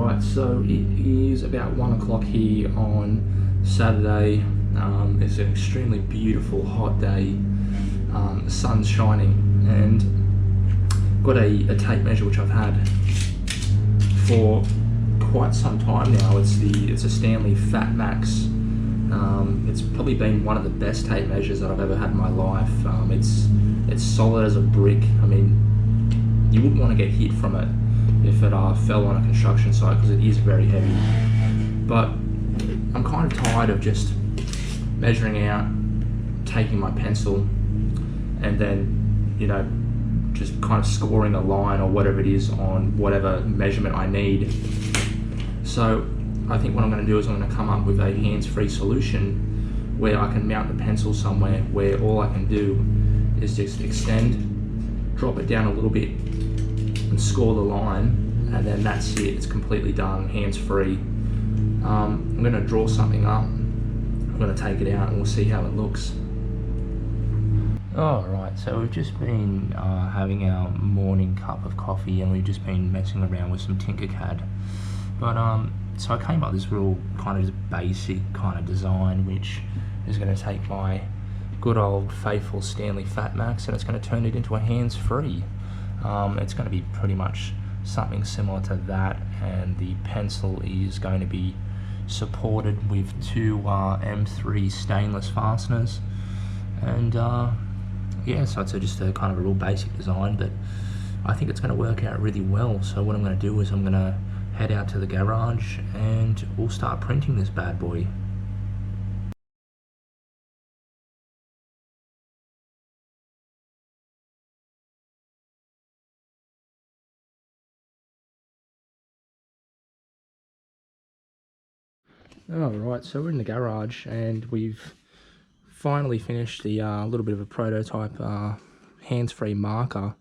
Alright, so it is about 1 o'clock here on Saturday. It's an extremely beautiful hot day. The sun's shining, and got a tape measure which I've had for quite some time now. It's a Stanley Fat Max. It's probably been one of the best tape measures that I've ever had in my life. It's solid as a brick. I mean, you wouldn't want to get hit from it if it fell on a construction site, because it is very heavy. But I'm kind of tired of just measuring out, taking my pencil, and then, you know, just kind of scoring a line or whatever it is on whatever measurement I need. So I think what I'm going to do is I'm going to come up with a hands-free solution where I can mount the pencil somewhere where all I can do is just extend, drop it down a little bit, and score the line, and then that's it. It's completely done, hands-free. I'm going to draw something up, I'm going to take it out, and we'll see how it looks. Alright, so we've just been having our morning cup of coffee, and we've just been messing around with some Tinkercad. But so I came up with this real kind of just basic kind of design, which is going to take my good old faithful Stanley Fat Max, and it's going to turn it into a hands-free. It's going to be pretty much something similar to that, and the pencil is going to be supported with two M3 stainless fasteners, and yeah, so it's just a kind of a real basic design, but I think it's going to work out really well. So what I'm going to do is I'm going to head out to the garage and we'll start printing this bad boy. Alright, so we're in the garage and we've finally finished the little bit of a prototype hands-free marker,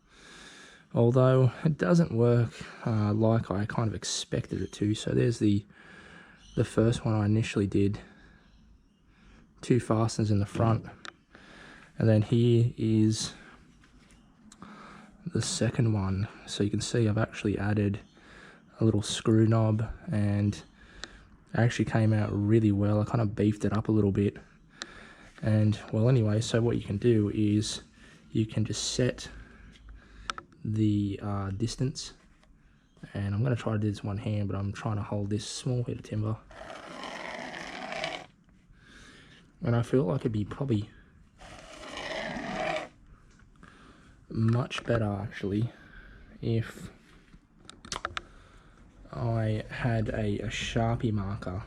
although it doesn't work like I kind of expected it to. So there's the first one I initially did, two fasteners in the front, and then here is the second one. So you can see I've actually added a little screw knob, and it actually came out really well. I kind of beefed it up a little bit. And well, anyway, so what you can do is you can just set the distance, and I'm going to try to do this one hand, but I'm trying to hold this small bit of timber, and I feel like it'd be probably much better actually if I had a sharpie marker,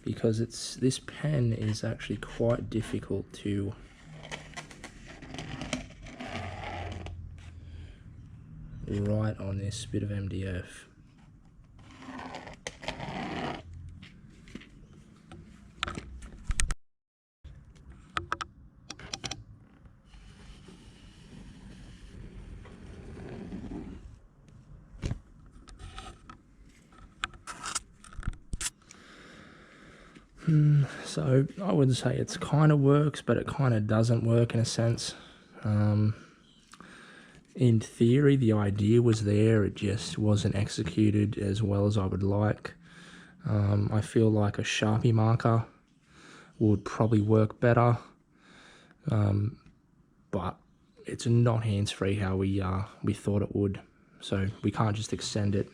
because this pen is actually quite difficult to write on this bit of MDF. So I would say it's kind of works, but it kind of doesn't work in a sense. In theory, the idea was there, it just wasn't executed as well as I would like. I feel like a Sharpie marker would probably work better, but it's not hands-free how we thought it would. So we can't just extend it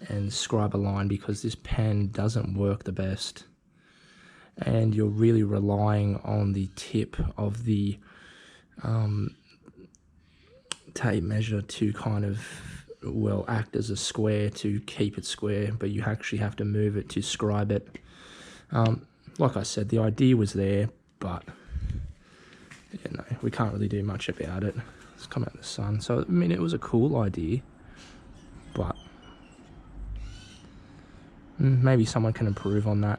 and scribe a line, because this pen doesn't work the best, and you're really relying on the tip of the tape measure to kind of, well, act as a square to keep it square, but you actually have to move it to scribe it. Like I said, the idea was there, but you know, we can't really do much about it. It's come out in the sun. So I mean, it was a cool idea, but maybe someone can improve on that.